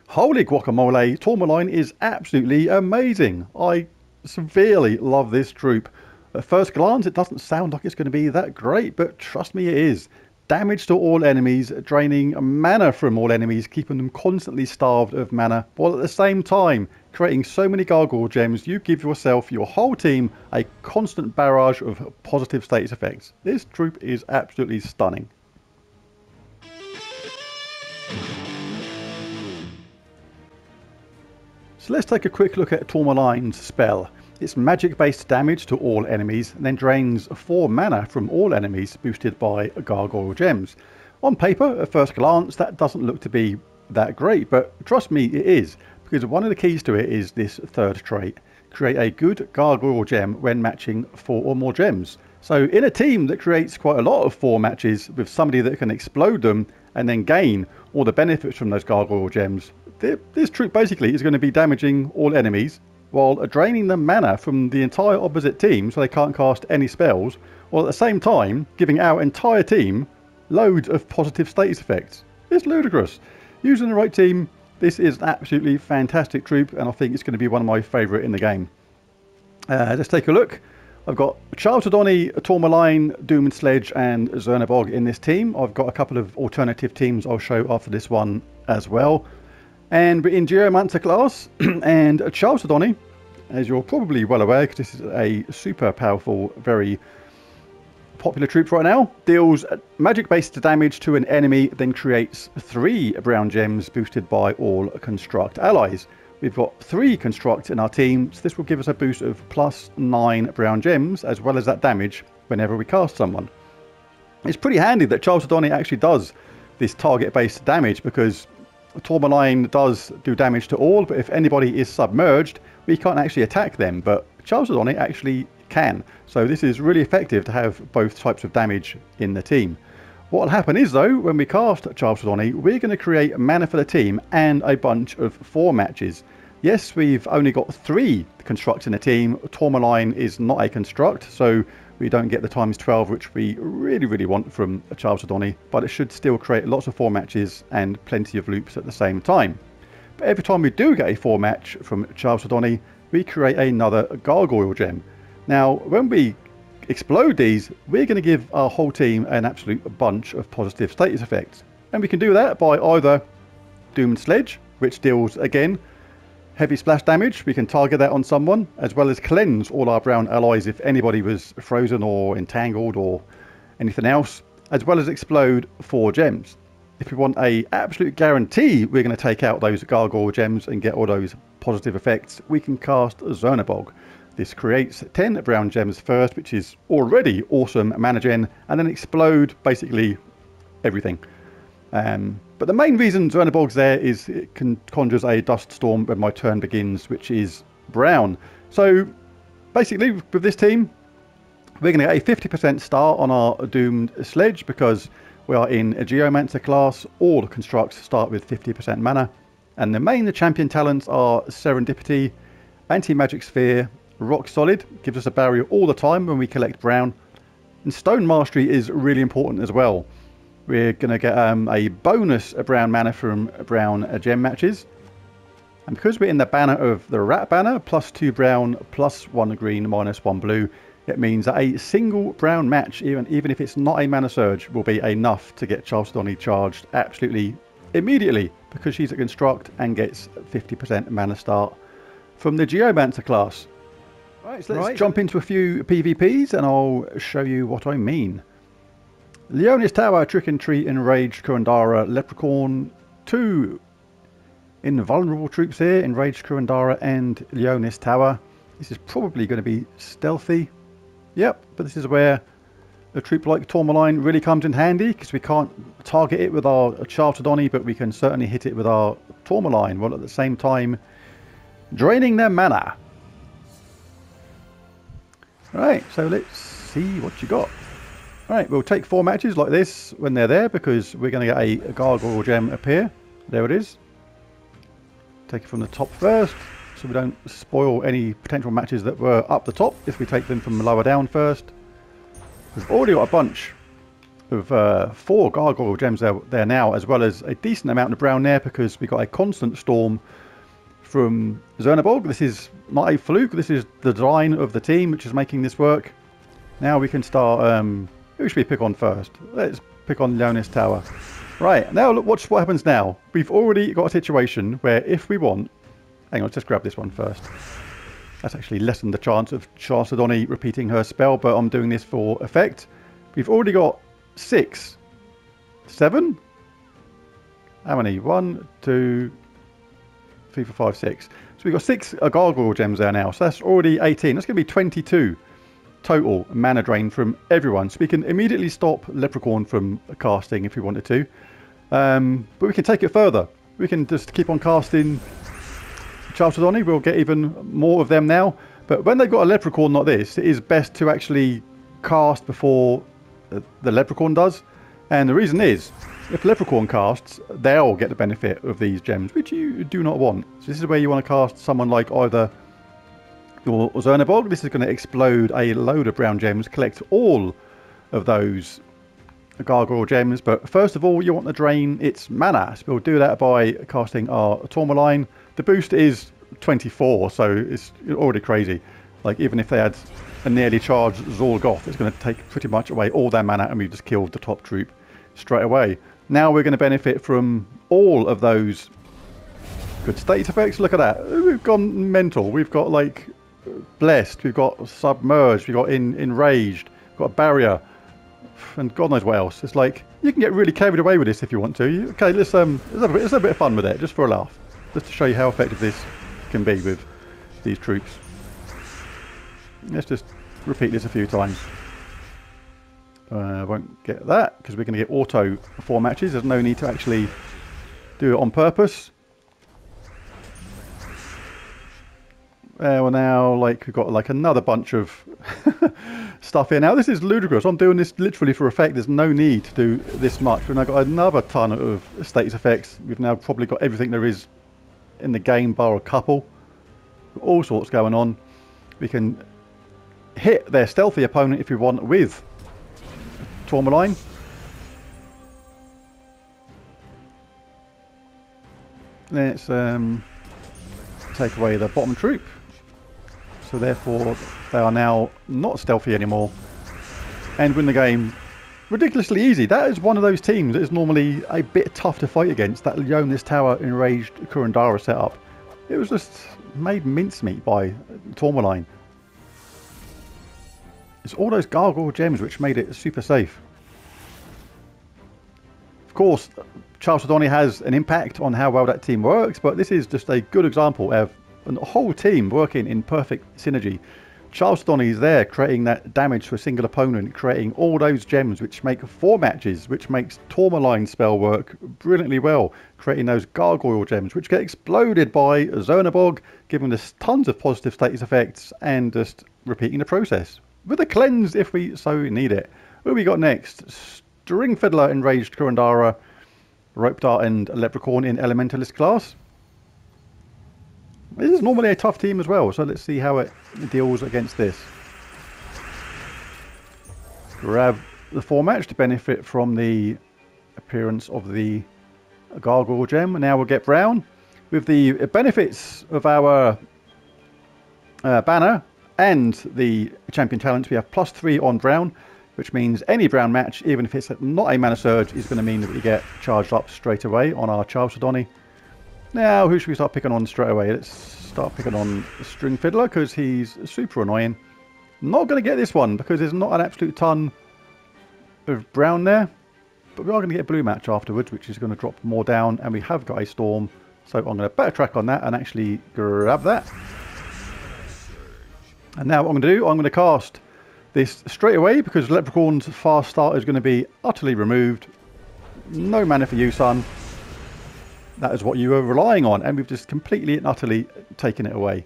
Holy guacamole, Tourmaline is absolutely amazing. I severely love this troop. At first glance, it doesn't sound like it's going to be that great, but trust me, it is. Damage to all enemies, draining mana from all enemies, keeping them constantly starved of mana, while at the same time creating so many gargoyle gems, you give yourself, your whole team, a constant barrage of positive status effects. This troop is absolutely stunning. So let's take a quick look at Tourmaline's spell. It's magic based damage to all enemies and then drains 4 mana from all enemies, boosted by gargoyle gems. On paper, at first glance, that doesn't look to be that great, but trust me, it is, because one of the keys to it is this third trait. Create a good gargoyle gem when matching 4 or more gems. So in a team that creates quite a lot of 4 matches with somebody that can explode them and then gain all the benefits from those gargoyle gems, this troop basically is going to be damaging all enemies while draining the mana from the entire opposite team so they can't cast any spells, while at the same time giving our entire team loads of positive status effects. It's ludicrous. Using the right team, this is an absolutely fantastic troop, and I think it's going to be one of my favourite in the game. Let's take a look. I've got Charltadoni, Tourmaline, Doom and Sledge and Zernabog in this team. I've got a couple of alternative teams I'll show after this one as well. And we're in Geomancer class, and Charltadoni, as you're probably well aware, because this is a super powerful, very popular troop right now, deals magic-based damage to an enemy, then creates 3 brown gems boosted by all construct allies. We've got 3 construct in our team, so this will give us a boost of plus 9 brown gems, as well as that damage whenever we cast someone. It's pretty handy that Charltadoni actually does this target-based damage, because Tourmaline does do damage to all, but if anybody is submerged, we can't actually attack them, but Charltadoni actually can. So this is really effective to have both types of damage in the team. What will happen is, though, when we cast Charltadoni, we're going to create mana for the team and a bunch of 4 matches. Yes, we've only got 3 constructs in the team. Tourmaline is not a construct, so we don't get the times 12, which we really want from Charltadoni, but it should still create lots of 4 matches and plenty of loops at the same time. But every time we do get a 4 match from Charltadoni, we create another gargoyle gem. Now, when we explode these, we're going to give our whole team an absolute bunch of positive status effects. And we can do that by either Doom and Sledge, which deals, again, heavy splash damage. We can target that on someone, as well as cleanse all our brown allies if anybody was frozen or entangled or anything else, as well as explode 4 gems. If we want a absolute guarantee we're going to take out those gargoyle gems and get all those positive effects, we can cast Zernabog. This creates 10 brown gems first, which is already awesome mana gen, and then explode basically everything. But the main reason Zernabog's there is it conjures a dust storm when my turn begins, which is brown. So basically with this team, we're going to get a 50% start on our Doomed Sledge, because we are in a Geomancer class. All constructs start with 50% mana, and the champion talents are Serendipity, Anti-Magic Sphere, Rock Solid, gives us a barrier all the time when we collect brown, and Stone Mastery is really important as well. We're going to get a bonus brown mana from brown gem matches. And because we're in the banner of the rat banner, +2 brown, +1 green, -1 blue, it means that a single brown match, even if it's not a mana surge, will be enough to get Charltadoni charged absolutely immediately, because she's a construct and gets 50% mana start from the Geomancer class. Right, so let's jump into a few PvPs and I'll show you what I mean. Leonis Tower, Trick and Treat, Enraged Kurandara, Leprechaun, 2 invulnerable troops here, Enraged Kurandara and Leonis Tower. This is probably going to be stealthy. Yep, but this is where a troop like Tourmaline really comes in handy, because we can't target it with our Charltadoni, but we can certainly hit it with our Tourmaline, while at the same time draining their mana. Right, so let's see what you got. Alright, we'll take 4 matches like this when they're there, because we're going to get a gargoyle gem appear. There it is. Take it from the top first, so we don't spoil any potential matches that were up the top if we take them from lower down first. We've already got a bunch of 4 gargoyle gems there now, as well as a decent amount of brown there because we got a constant storm from Zernabog. This is not a fluke, this is the design of the team which is making this work. Now we can start, who should we pick on first? Let's pick on Leonis Tower. Right, now look, watch what happens now. We've already got a situation where if we want, hang on, let's just grab this one first. That's actually lessened the chance of Chalcedony repeating her spell, but I'm doing this for effect. We've already got 6, 7. How many? 1, 2, 3, 4, 5, 6. So we've got 6 gargoyle gems there now. So that's already 18. That's going to be 22 total mana drain from everyone. So we can immediately stop Leprechaun from casting if we wanted to. But we can take it further. We can just keep on casting Chalcedony. We'll get even more of them now. But when they've got a Leprechaun like this, it is best to actually cast before the Leprechaun does. And the reason is, if Leprechaun casts, they'll get the benefit of these gems, which you do not want. So this is where you want to cast someone like either your Zernabog. This is going to explode a load of brown gems, collect all of those gargoyle gems. But first of all, you want to drain its mana. So we'll do that by casting our Tourmaline. The boost is 24, so it's already crazy. Like, even if they had a nearly charged Zorgoth, it's going to take pretty much away all their mana, and we just killed the top troop straight away. Now we're going to benefit from all of those good status effects. Look at that. We've gone mental. We've got, like, Blessed, we've got Submerged, we've got Enraged, we've got Barrier, and God knows what else. It's like, you can get really carried away with this if you want to. Okay, let's have a bit of fun with it, just for a laugh. Just to show you how effective this can be with these troops. Let's just repeat this a few times. I won't get that, because we're going to get auto 4 matches. There's no need to actually do it on purpose. Well, now, like, we've got like another bunch of stuff here. Now, this is ludicrous. I'm doing this literally for effect. There's no need to do this much. We've now got another ton of status effects. We've now probably got everything there is in the game, bar a couple. All sorts going on. We can hit their stealthy opponent if we want with Tourmaline. Let's take away the bottom troop. So therefore, they are now not stealthy anymore, and win the game ridiculously easy. That is one of those teams that is normally a bit tough to fight against. That Leonis Tower Enraged Kurandara setup. It was just made mincemeat by Tourmaline. It's all those gargoyle gems which made it super safe. Of course, Chalcedony has an impact on how well that team works, but this is just a good example of a whole team working in perfect synergy. Chalcedony is there creating that damage to a single opponent, creating all those gems which make 4 matches, which makes Tourmaline spell work brilliantly well, creating those gargoyle gems which get exploded by Zernabog, giving us tons of positive status effects, and just repeating the process with a cleanse if we so need it. What we got next? String Fiddler, Enraged Kurandara, Rope Dart and Leprechaun in Elementalist class. This is normally a tough team as well, so let's see how it deals against this. Grab the 4 match to benefit from the appearance of the gargoyle gem. Now we'll get brown. With the benefits of our banner and the champion talents, we have +3 on brown, which means any brown match, even if it's not a mana surge, is going to mean that we get charged up straight away on our Chalcedony. Now, who should we start picking on straight away? Let's start picking on String Fiddler, because he's super annoying. Not going to get this one, because there's not an absolute ton of brown there. But we are going to get a blue match afterwards, which is going to drop more down, and we have got a storm. So I'm going to backtrack on that and actually grab that. And now what I'm going to do, I'm going to cast this straight away, because Leprechaun's fast start is going to be utterly removed. No mana for you, son. That is what you were relying on, and we've just completely and utterly taken it away.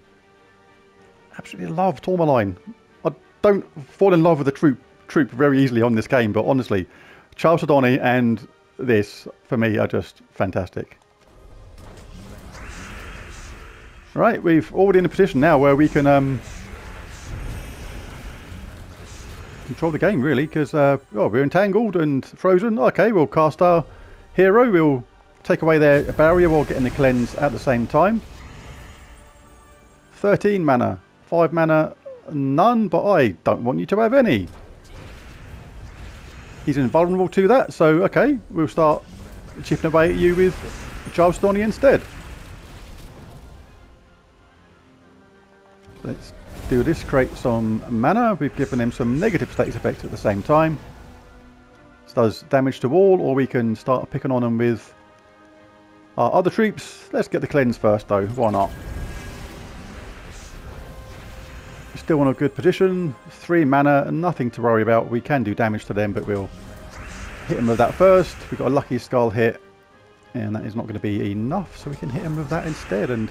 Absolutely love Tourmaline. I don't fall in love with the troop very easily on this game, but honestly, Chalcedony and this, for me, are just fantastic. Right, we've already in a position now where we can control the game really, because we're entangled and frozen. Okay, we'll cast our hero. We'll take away their barrier while getting the cleanse at the same time. 13 mana, 5 mana, none, but I don't want you to have any. He's invulnerable to that, so okay, we'll start chipping away at you with Charles Donny instead. Let's do this, create some mana. We've given him some negative status effects at the same time. This does damage to all, or we can start picking on them with our other troops. Let's get the cleanse first though, why not? Still in a good position, 3 mana, nothing to worry about. We can do damage to them, but we'll hit them with that first. We've got a lucky skull hit, and that is not going to be enough, so we can hit them with that instead. And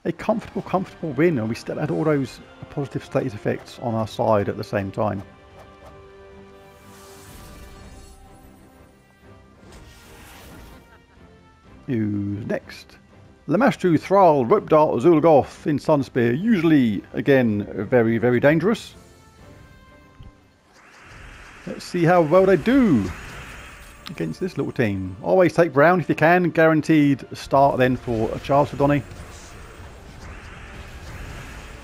a comfortable win, and we still had all those positive status effects on our side at the same time. Who's next? Lamashtu, Thrall, Rope Dart, Zulgoth in Sunspear. Usually, again, very, very dangerous. Let's see how well they do against this little team. Always take brown if you can. Guaranteed start then for a Charles Donny.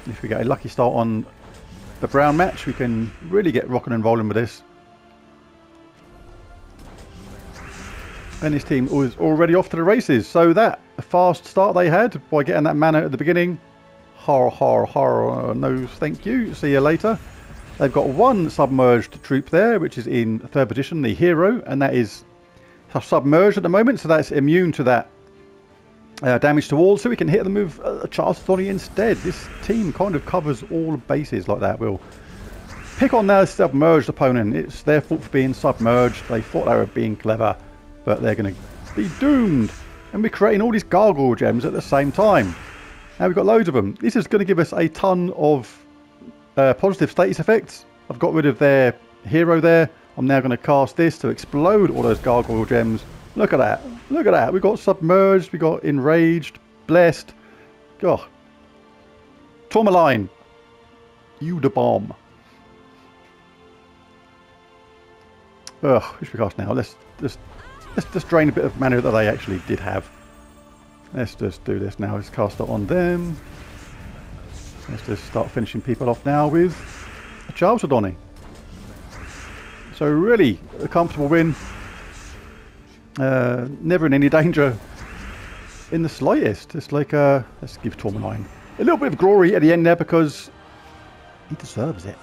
If we get a lucky start on the brown match, we can really get rocking and rolling with this. And this team was already off to the races. So that fast start they had by getting that mana at the beginning. Horror, no thank you. See you later. They've got one submerged troop there, which is in 3rd position, the hero. And that is submerged at the moment, so that's immune to that damage to all. So we can hit them with a Charles Donny instead. This team kind of covers all bases like that. We'll pick on their submerged opponent. It's their fault for being submerged. They thought they were being clever, but they're going to be doomed. And we're creating all these gargoyle gems at the same time. Now we've got loads of them. This is going to give us a ton of positive status effects. I've got rid of their hero there. I'm now going to cast this to explode all those gargoyle gems. Look at that. Look at that. We've got submerged. We've got enraged. Blessed. Oh. Tourmaline. You the bomb. Ugh. Who should we cast now? Let's just drain a bit of mana that they actually did have. Let's just do this now. Let's cast it on them. Let's just start finishing people off now with a Charles Donny. So really a comfortable win. Never in any danger in the slightest. It's like, let's give Tourmaline a little bit of glory at the end there because he deserves it.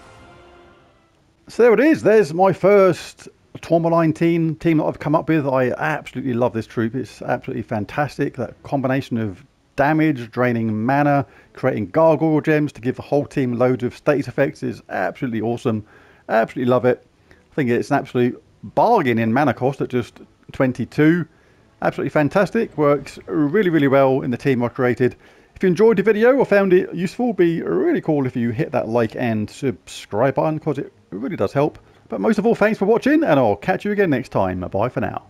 So there it is. There's my first Tourmaline team that I've come up with. I absolutely love this troop. It's absolutely fantastic. That combination of damage, draining mana, creating gargoyle gems to give the whole team loads of status effects is absolutely awesome. Absolutely love it. I think it's an absolute bargain in mana cost at just 22. Absolutely fantastic. Works really, really well in the team I created. If you enjoyed the video or found it useful, it'd be really cool if you hit that like and subscribe button because it really does help. But most of all, thanks for watching, and I'll catch you again next time. Bye for now.